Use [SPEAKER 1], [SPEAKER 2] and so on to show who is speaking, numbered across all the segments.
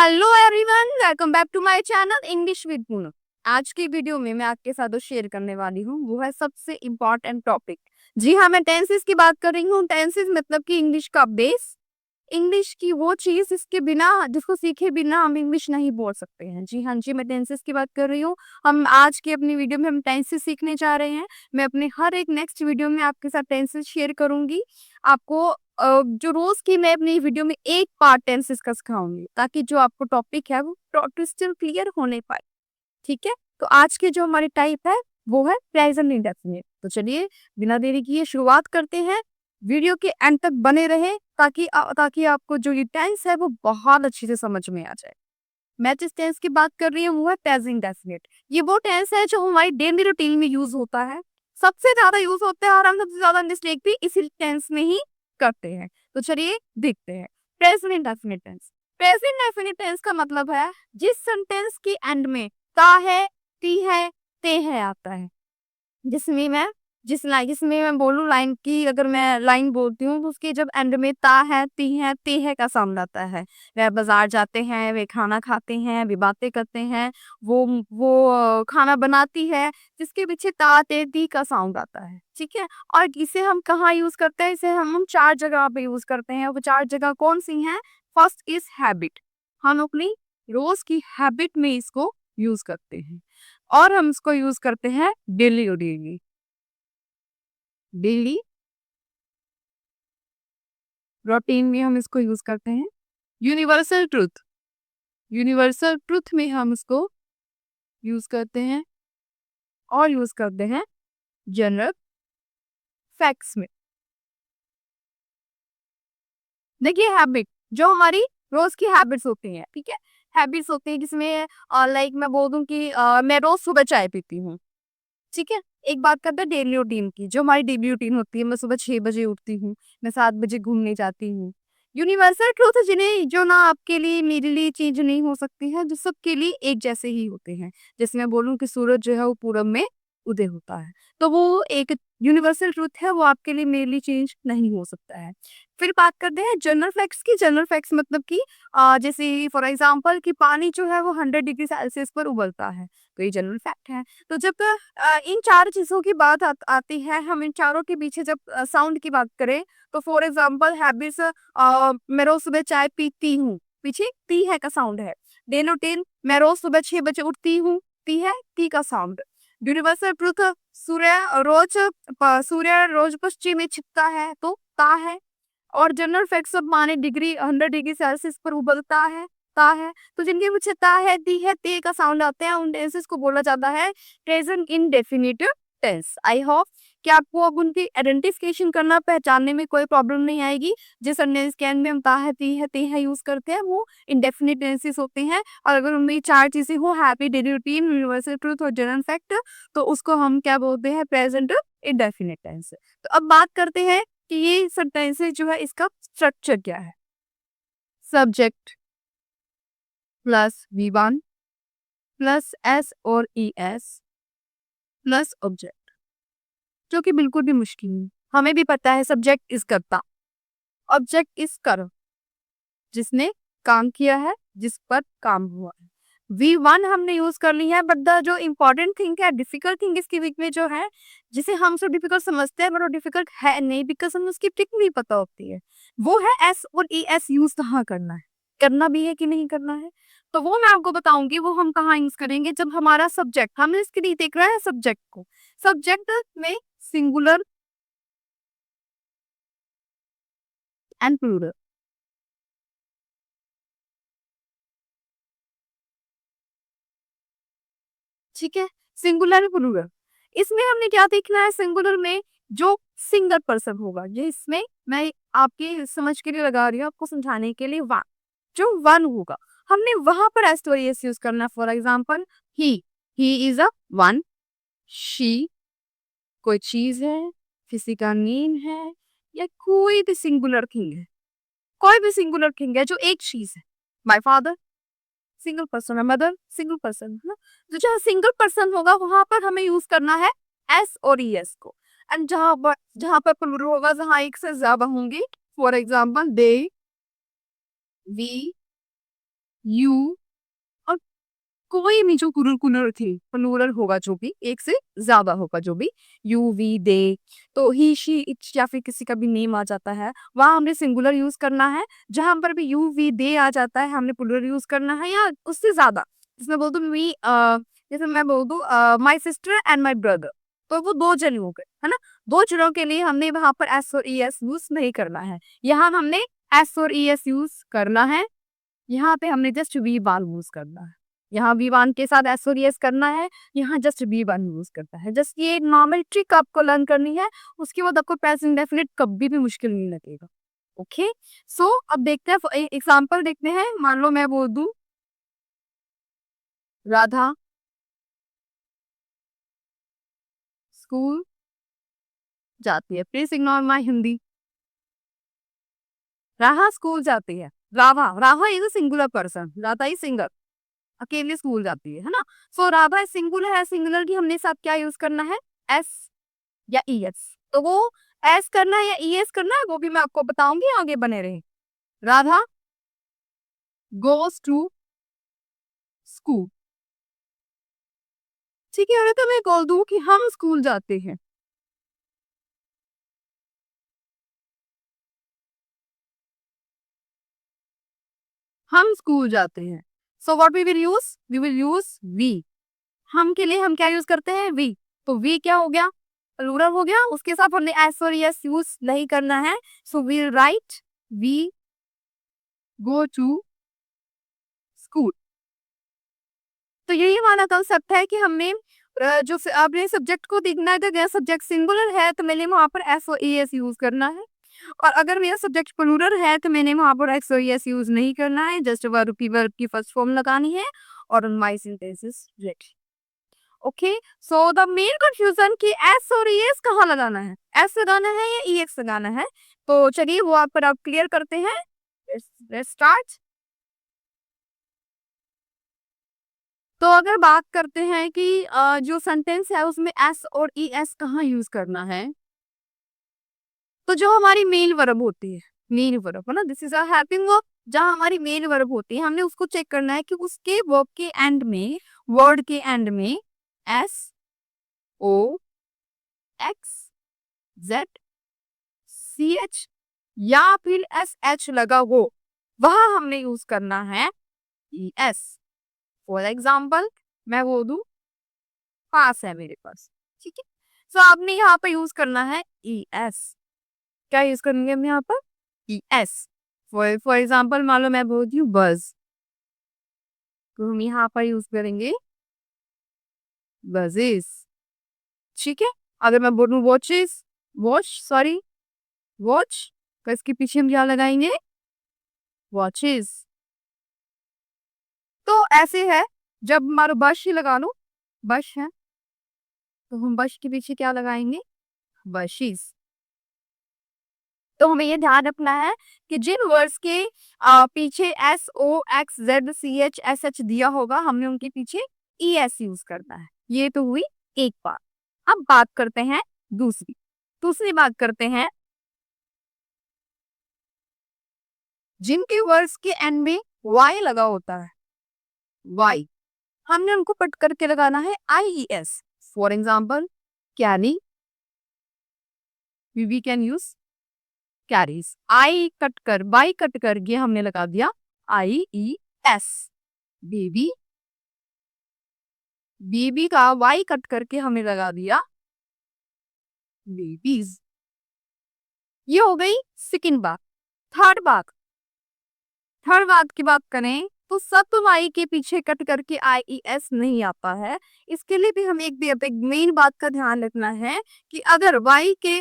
[SPEAKER 1] Hello everyone, welcome back to my channel English with Poonam. आज की video में मैं आपके साथ जो शेयर करने वाली हूँ वो है सबसे इम्पोर्टेंट टॉपिक। जी हाँ, मैं टेंसेस की बात कर रही हूँ। टेंसेस मतलब कि इंग्लिश का बेस, इंग्लिश की वो चीज जिसके बिना, जिसको सीखे बिना हम इंग्लिश नहीं बोल सकते हैं। जी हाँ जी, मैं टेंसेस की बात कर रही हूँ। हम आज की अपनी वीडियो में हम टेंसेस सीखने जा रहे हैं। मैं अपने हर एक नेक्स्ट वीडियो में आपके साथ टेंसेस शेयर करूंगी। आपको जो रोज की मैं अपनी वीडियो में एक पार्ट टेंसेस का सिखाऊंगी, ताकि जो आपको टॉपिक है वो क्रिस्टल क्लियर होने पाए। ठीक है, तो आज के जो हमारी टाइप है वो है प्रेजेंट इंडेफिनिट। तो चलिए बिना देरी किए शुरुआत करते हैं। वीडियो के एंड तक बने रहे ताकि आपको जो ये टेंस है वो बहुत अच्छे से समझ में आ जाए। मैं जिस टेंस की बात कर रही हूँ वो है प्रेजेंट इंडेफिनिट। ये वो टेंस है जो हमारी डेली रूटीन में यूज होता है, सबसे ज्यादा यूज होता है, और हम सबसे ज्यादा मिस्टेक भी इसी टेंस में ही करते हैं। तो चलिए देखते हैं present indefinite tense. Present indefinite tense का मतलब है जिस सेंटेंस के एंड में ता है, ती है, ते है आता है। जिसमें मैं जिसमें मैं बोलूँ लाइन की, अगर मैं लाइन बोलती हूँ तो उसके जब एंड में ता है, ती है, ते है का साउंड आता है। वह बाजार जाते हैं, वे खाना खाते हैं, वे बातें करते हैं, खाना बनाती है, जिसके पीछे ता ते ती का साउंड आता है। ठीक है, और इसे हम कहाँ यूज करते हैं? इसे हम चार जगह पे यूज करते हैं। वो चार जगह कौन सी हैं? First is habit. हम अपनी रोज की हैबिट में इसको यूज करते हैं, और हम इसको यूज करते हैं डेली डेली डेली रूटीन में हम इसको यूज करते हैं। यूनिवर्सल ट्रूथ, यूनिवर्सल ट्रूथ में हम इसको यूज करते हैं, और यूज करते हैं जनरल फैक्ट्स में। देखिए हैबिट, जो हमारी रोज की हैबिट्स होती हैं, ठीक है, हैबिट्स होती है जिसमें लाइक मैं बोल दूं कि मैं रोज सुबह चाय पीती हूँ। ठीक है, एक बात करते हैं डेली रूटीन की। जो हमारी डेली रूटीन होती है, मैं सुबह 6 बजे उठती हूँ, मैं 7 बजे घूमने जाती हूँ। यूनिवर्सल ट्रूथ जिन्हें जो ना आपके लिए मेरे लिए चेंज नहीं हो सकती है, जो सबके लिए एक जैसे ही होते हैं। जैसे मैं बोलूँ कि सूरज जो है वो पूरब में उदय होता है, तो वो एक यूनिवर्सल ट्रूथ है, वो आपके लिए मेरे लिए चेंज नहीं हो सकता है। फिर बात करते हैं जनरल फैक्ट्स की। जनरल फैक्ट्स मतलब कि जैसे फॉर एग्जाम्पल कि पानी जो है वो 100 डिग्री सेल्सियस पर उबलता है, तो ये जनरल फैक्ट है। तो जब इन चार चीजों की बात आती है, हम इन चारों के पीछे जब साउंड की बात करें, तो फॉर एग्जांपल हैबिट्स, मैं रोज सुबह चाय पीती हूँ, पीछे ती है का साउंड है। डे रूटीन, मैं रोज सुबह 6 बजे उठती हूँ, ती है, ती का साउंड। यूनिवर्सल ट्रुथ, सूर्य रोज पश्चिम में छिपता है, तो ता है। और जनरल फैक्ट्स ऑफ माने डिग्री 100 डिग्री सेल्सियस पर उबलता है, ता है। तो जिनके पीछे ता है, दी है, ते का साउंड आते हैं, उन टेंसेस को बोला जाता है present indefinite tense. I hope कि आपको अब उनकी आइडेंटिफिकेशन करना, पहचानने में कोई प्रॉब्लम नहीं आएगी। जिस सेंटेंस के एंड में हम ता है, ती है, ते है यूज करते हैं, वो इंडेफिनिट टेंसेस होते हैं। और अगर उनमें चार चीजें हो, happy, daily routine, universal truth और जनरल फैक्ट, तो उसको हम क्या बोलते हैं? Present indefinite tense. तो अब बात करते हैं कि ये सेंटेंसेस जो है इसका स्ट्रक्चर क्या है। Subject plus V1 plus S और ES प्लस ऑब्जेक्ट, जो कि बिल्कुल भी मुश्किल नहीं। हमें भी पता है सब्जेक्ट इज करता, ऑब्जेक्ट इज कर, जिसने काम किया है, जिस पर काम हुआ है। V1 हमने यूज कर ली है, बट द जो इम्पोर्टेंट थिंग है, डिफिकल्ट थिंग इसके बीच में जो है, जिसे हम सब डिफिकल्ट समझते हैं, बट वो डिफिकल्ट है नहीं, बिकॉज हमें उसकी ट्रिक नहीं पता होती है। वो है S और ES यूज कहाँ करना है, करना भी है कि नहीं करना है। तो वो मैं आपको बताऊंगी, वो हम कहाँ यूज करेंगे। जब हमारा सब्जेक्ट, हमने इसके लिए देख रहा है सब्जेक्ट को, सब्जेक्ट में सिंगुलर एंड प्लूरल। ठीक है, सिंगुलर प्लूरल, इसमें हमने क्या देखना है? सिंगुलर में जो सिंगल पर्सन होगा, ये इसमें मैं आपके समझ के लिए लगा रही हूँ, आपको समझाने के लिए। वन, जो वन होगा, हमने वहां पर एस तो एस यूज करना। For example he is a one. She कोई चीज है, किसी का नेम है, या कोई भी सिंगुलर थिंग है, कोई भी सिंगुलर थिंग है जो एक चीज है। माय फादर सिंगल पर्सन है, मदर सिंगल पर्सन है ना। तो जहाँ सिंगल पर्सन होगा वहां पर हमें यूज करना है एस और ई एस को। एंड जहाँ पर प्लूरल होगा, जहाँ एक से ज्यादा होंगे, for example they, we, you और कोई भी जो प्लूरल थी, प्लूरल होगा जो भी, एक से ज्यादा होगा जो भी, यू वी दे, तो ही शी इट या फिर किसी का भी नेम आ जाता है, वहां हमने सिंगुलर यूज करना है। जहां पर भी यू वी दे आ जाता है हमने प्लूरल यूज करना है, या उससे ज्यादा, जिसमें बोल दू मी, जैसे मैं बोल दू my sister and my brother, तो वो दो जन हो गए, है ना। दो जनों के लिए हमने वहां पर एस और ई एस यूज नहीं करना है, यहाँ हमने एस और ई एस यूज करना है। यहाँ पे हमने जस्ट वी वन यूज करना है, यहाँ वी वन के साथ एस और एस करना है, यहाँ जस्ट वी वन यूज करता है। जस्ट ये नॉर्मल ट्रिक आपको लर्न करनी है, उसके बाद आपको प्रेजेंट डेफिनेट कभी भी मुश्किल नहीं लगेगा। ओके, सो अब देखते हैं एग्जाम्पल देखते हैं। मान लो मैं बोल दूं राधा स्कूल जाती है, please ignore my Hindi. Radha school जाती है, Radha, Radha is a singular person, Radha is single, अकेले स्कूल जाती है ना। सो राधा सिंगुलर है, सिंगुलर की हमने साथ क्या यूज करना है, एस या ई एस। तो वो एस करना है या ई एस करना है वो भी मैं आपको बताऊंगी, आगे बने रहे। राधा गोज टू स्कूल, ठीक है। और तो मैं बोल दूं कि हम स्कूल जाते हैं, हम स्कूल जाते हैं। So what we will use we. हम के लिए हम क्या यूज करते हैं, वी। तो वी क्या हो गया, प्लूरल हो गया, उसके साथ हमने एस और यस यूज नहीं करना है। So we write we go to school. तो यही हमारा कंसेप्ट है कि हमने जो अपने सब्जेक्ट को देखना है, तो अगर सब्जेक्ट सिंगुलर है तो मैंने वहां पर एस और ई एस यूज करना है, और अगर मेरा सब्जेक्ट प्लूरल है तो मैंने वहां पर एक्स और एस यूज नहीं करना है, जस्ट वर्ब की फर्स्ट फॉर्म लगानी है और my sentence is ready. Okay, so the main confusion कि एस और ई एस कहाँ लगाना है, एस लगाना है या ई एक्स लगाना है, तो चलिए वो आप पर आप क्लियर करते हैं। Let's start. तो अगर बात करते हैं कि जो सेंटेंस है उसमें एस और ई एस कहाँ यूज करना है, तो जो हमारी मेन वर्ब होती है, मेन वर्ब है ना, this is a helping verb, जहाँ हमारी मेन वर्ब होती है हमने उसको चेक करना है कि उसके वर्ब के एंड में, वर्ड के एंड में S O X Z C H या फिर एस एच लगा हो, वह हमने यूज करना है ई एस। फॉर एग्जाम्पल मैं बोल दूं पास है मेरे पास, ठीक है। सो आपने यहाँ पे यूज करना है ई एस। क्या यूज करेंगे हम यहाँ पर, ई एस। फॉर एग्जाम्पल मान लो मैं बोलती हूँ बज, तो हम यहाँ पर यूज करेंगे बजेस, ठीक है। अगर मैं बोलूँ वॉचेस, वॉच सॉरी वॉच, तो इसके पीछे हम क्या लगाएंगे, वॉचेस। तो ऐसे है, जब हमारा बश ही लगा लो, बश है, तो हम बश के पीछे क्या लगाएंगे, बशीज। तो हमें ये ध्यान रखना है कि जिन वर्ड्स के पीछे S O X Z C H S H दिया होगा हमने उनके पीछे ई एस यूज करना है। ये तो हुई एक बात। अब बात करते हैं दूसरी, दूसरी बात करते हैं जिनके वर्ड्स के एंड में वाई लगा होता है, वाई, हमने उनको कट करके लगाना है I E S. For example carry, we can use carries, I cut कर बाई कट करके हमने लगा दिया I E S. Baby, baby का वाई कट करके हमें लगा दिया बेबीज। ये हो गई सेकंड बात। थर्ड बात, थर्ड बात की बात करें तो सब वाई के पीछे कट करके आई ई एस नहीं आता है। इसके लिए भी हमें एक मेन बात का ध्यान रखना है कि अगर वाई के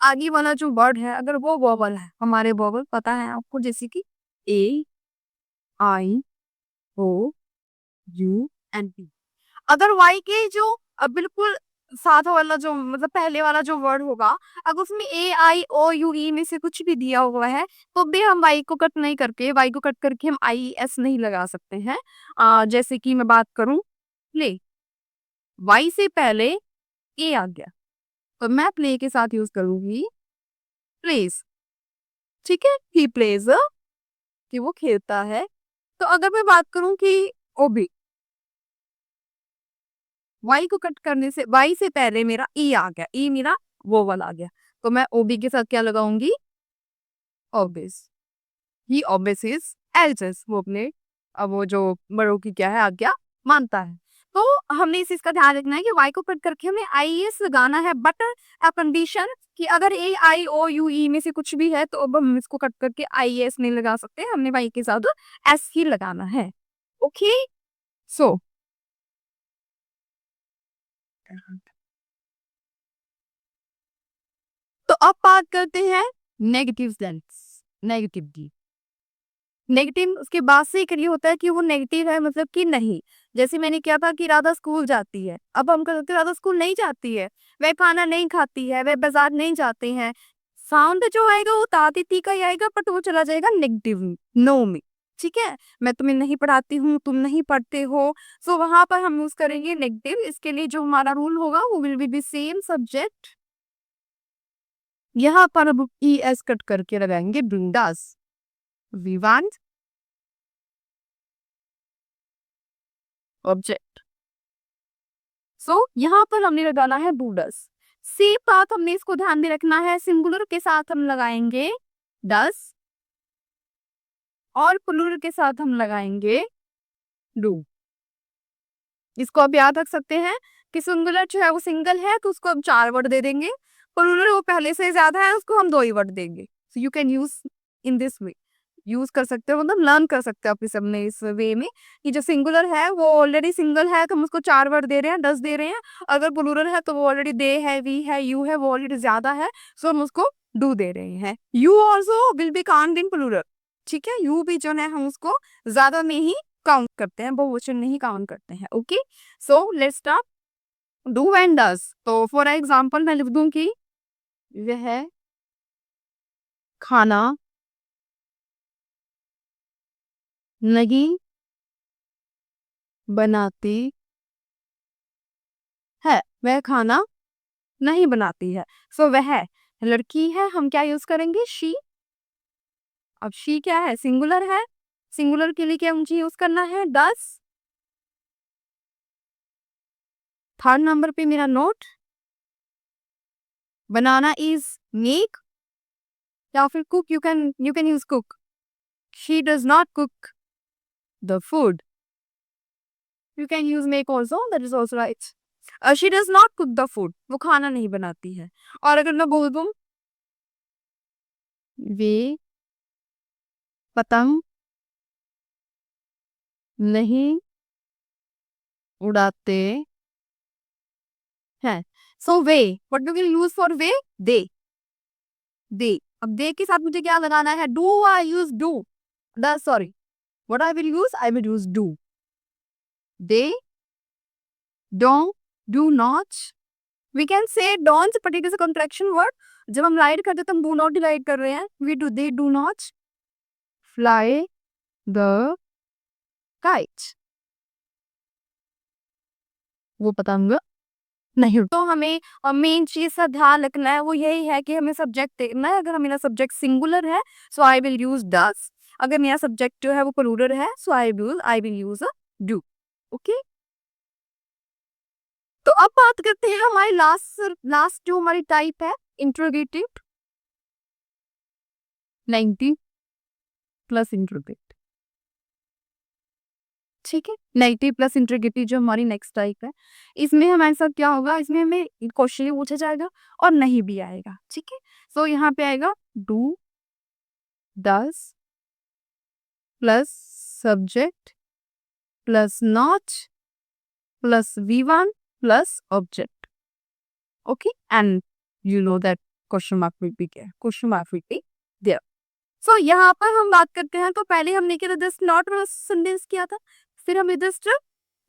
[SPEAKER 1] आगे वाला जो वर्ड है अगर वो वोवल है, हमारे वोवल पता है आपको, जैसे कि ए आई ओ यू एंड पी, अगर वाई के जो बिल्कुल साथ वाला जो मतलब पहले वाला जो वर्ड होगा, अगर उसमें ए आई ओ यू ई में से कुछ भी दिया हुआ है तो भी हम वाई को कट नहीं करके, वाई को कट करके हम आई एस नहीं लगा सकते हैं। जैसे कि मैं बात करूं प्ले, वाई से पहले ए आ गया तो मैं प्ले के साथ यूज करूंगी प्लेज, ठीक है। ही प्लेज, कि वो खेलता है, तो अगर मैं बात करूं कि ओबी, वाई को कट करने से, वाई से पहले मेरा ई आ गया, ई मेरा वोवल आ गया, तो मैं ओबी के साथ क्या लगाऊंगी, obvious. He obvious is else's, वो अपने अब वो जो बड़ों की क्या है आज्ञा मानता है। तो हमने इस चीज का ध्यान रखना है कि वाई को कट करके हमें आई एस लगाना है, बट अ कंडीशन कि अगर ए आई ओ यू ई में से कुछ भी है तो अब हम इसको कट करके आई एस नहीं लगा सकते, हमने वाई के साथ एस ही लगाना है। ओके, सो तो अब बात करते हैं नेगेटिव सेंस, नेगेटिव की। नेगेटिव उसके बाद से एक ये होता है कि वो नेगेटिव है, मतलब कि नहीं। जैसे मैंने क्या था कि राधा स्कूल जाती है, अब हम कहते हैं राधा स्कूल नहीं जाती है, वह खाना नहीं खाती है, वह बाजार नहीं जाते हैं। साउंड जो आएगा वो तातीती का ही आएगा, बट वो चला जाएगा नेगेटिव, नो में। ठीक है, मैं तुम्हें नहीं पढ़ाती हूँ, तुम नहीं पढ़ते हो, सो वहां पर हम यूज करेंगे नेगेटिव। इसके लिए जो हमारा रूल होगा वो विल बी सेम सब्जेक्ट, यहाँ पर अब ई एस कट करके लगाएंगे बिंदास, वी वांट ऑब्जेक्ट। सो यहाँ पर हमने लगाना है डूडस। सेम बात हमने इसको ध्यान में रखना है, सिंगुलर के साथ हम लगाएंगे डस और प्लूरल के साथ हम लगाएंगे डू। इसको आप याद रख सकते हैं कि सिंगुलर जो है वो सिंगल है तो उसको हम 4 वर्ड दे देंगे, प्लूरल वो पहले से ज्यादा है उसको हम 2 ही वर्ड देंगे। So you can use in this way, use कर सकते हो, मतलब लर्न कर सकते हो आप इस अपने इस वे में कि जो सिंगुलर है वो ऑलरेडी सिंगल है तो हम उसको 4 वर्ड दे रहे हैं, 10 दे रहे हैं। अगर प्लूरल है तो वो ऑलरेडी दे है, वी है, यू है, वो ऑलरेडी ज्यादा है, सो हम उसको डू दे रहे हैं। You also will be count in plural, ठीक है, यू भी जो है हम उसको ज्यादा में ही काउंट करते हैं, बहुवचन नहीं काउंट करते हैं। Okay, so let's start do and does. तो फॉर एग्जांपल मैं लिख दूं कि वह खाना नहीं बनाती है, वह खाना नहीं बनाती है। सो वह लड़की है, हम क्या यूज करेंगे, शी। अब शी क्या है, सिंगुलर है, सिंगुलर के लिए क्या मुझे यूज करना है, डस। थर्ड नंबर पे मेरा नोट, बनाना इज मेक या फिर cook, you can use cook. She does not cook the food, you can use make also, that is also right. She does not cook the food, वो खाना नहीं बनाती है। और अगर मैं बोल दूं वे पतंग नहीं उड़ाते हैं, सो वे, what you can use for वे, दे, दे। अब दे के साथ मुझे क्या लगाना है, do, I use do, the sorry, what I will use, I will use do. They don't, do not, we can say don't but it is a contraction word. जब हम right करते हैं तो हम डू नॉट राइट कर रहे हैं, we do, they do not fly the kite, वो पतंग नहीं। तो हमें मेन चीज का ध्यान रखना है वो यही है कि हमें सब्जेक्ट देखना है। अगर मेरा सब्जेक्ट सिंगुलर है सो आई विल यूज डस, अगर मेरा सब्जेक्ट जो है वो प्लूरल है so I will use do. Okay, तो अब बात करते हैं हमारी लास्ट लास्ट जो हमारी टाइप है, इंट्रोगेटिव। 90 प्लस इंट्रोगेटिव, ठीक है, नेगेटिव प्लस इंट्रोगेटिव जो हमारी नेक्स्ट टाइप है, इसमें हमारे साथ क्या होगा, इसमें हमें क्वेश्चन पूछा जाएगा और नहीं भी आएगा। ठीक है, सो यहाँ पे आएगा do does plus subject plus not plus V one plus object. Okay, and you know that question mark will be there, question mark will be there. So यहाँ पर हम बात करते हैं, तो पहले हमने क्या जस्ट नॉट वाला सेंटेंस किया था, फिर हमने जस्ट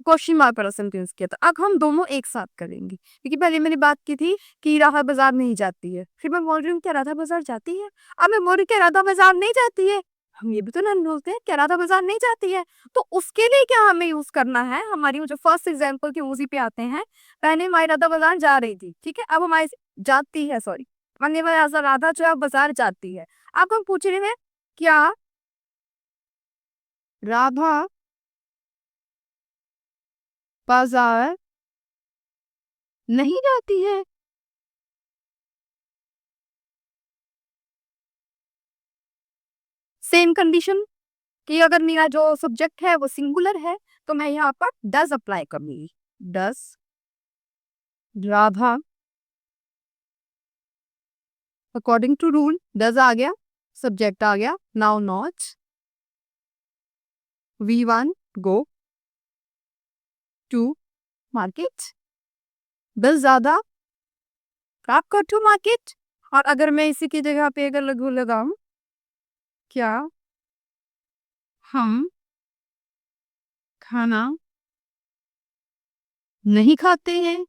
[SPEAKER 1] क्वेश्चन मार्क वाला सेंटेंस किया था। अब हम दोनों एक साथ करेंगे, क्योंकि पहले मैंने बात की थी कि राधा बाजार नहीं जाती है, फिर मैं बोल रही हूँ क्या राधा बाजार जाती है, अब मैं बोल रही हूँ क्या राधा बाजार नहीं जाती है, हम ये भी तो नहीं बोलते हैं क्या राधा बाजार नहीं जाती है। तो उसके लिए क्या हमें यूज करना है, हमारी वो जो फर्स्ट एग्जाम्पल की उसी पे आते हैं। पहले हमारी राधा बाजार जा रही थी, ठीक है, अब हमारी जाती है, सॉरी, मैंने राधा जो है बाजार जाती है। अब हम पूछ रहे हैं क्या राधा बाजार नहीं जाती है। सेम कंडीशन कि अगर मेरा जो सब्जेक्ट है वो सिंगुलर है तो मैं यहाँ पर डज अप्लाई करूंगी। Does Radha, according to rule does आ गया, सब्जेक्ट आ गया, now not, V1 go to market, does ज्यादा आप go to मार्केट। और अगर मैं इसी की जगह पे अगर लघु लगाऊं, क्या हम खाना नहीं खाते हैं।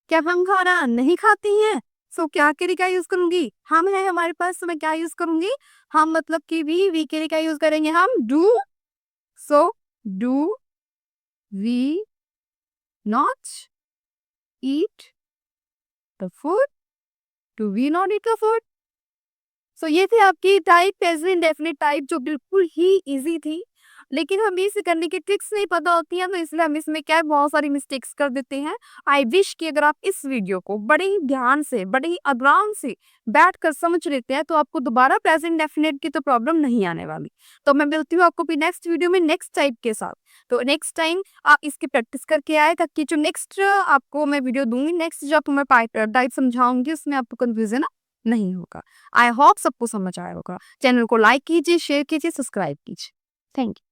[SPEAKER 1] क्या हम खाना नहीं खाती हैं? सो क्या के लिए क्या यूज करूंगी, हम है हमारे पास, तो मैं क्या यूज करूंगी, हम मतलब कि वी के लिए क्या यूज करेंगे, हम do. So do we not eat the food, do we not eat the food. So ये थी आपकी टाइप, प्रेजेंट इंडेफिनिट टाइप, जो बिल्कुल ही इजी थी, लेकिन हमें इसे करने की ट्रिक्स नहीं पता होती हैं, तो इसलिए हम इसमें क्या है, बहुत सारी मिस्टेक्स कर देते हैं। आई विश कि अगर आप इस वीडियो को बड़े ही ध्यान से, बड़े ही आराम से बैठ कर समझ लेते हैं तो आपको दोबारा प्रेजेंट डेफिनेट की तो प्रॉब्लम नहीं आने वाली। तो मैं मिलती हूँ आपको भी नेक्स्ट वीडियो में नेक्स्ट टाइप के साथ। तो नेक्स्ट टाइम आप इसकी प्रैक्टिस करके आए, ताकि जो नेक्स्ट आपको मैं वीडियो दूंगी, नेक्स्ट जो आपको मैं टाइप समझाऊंगी, उसमें आपको कंफ्यूजन नहीं होगा। आई होप सबको समझ आया होगा। चैनल को लाइक कीजिए, शेयर कीजिए, सब्सक्राइब कीजिए। Thank you.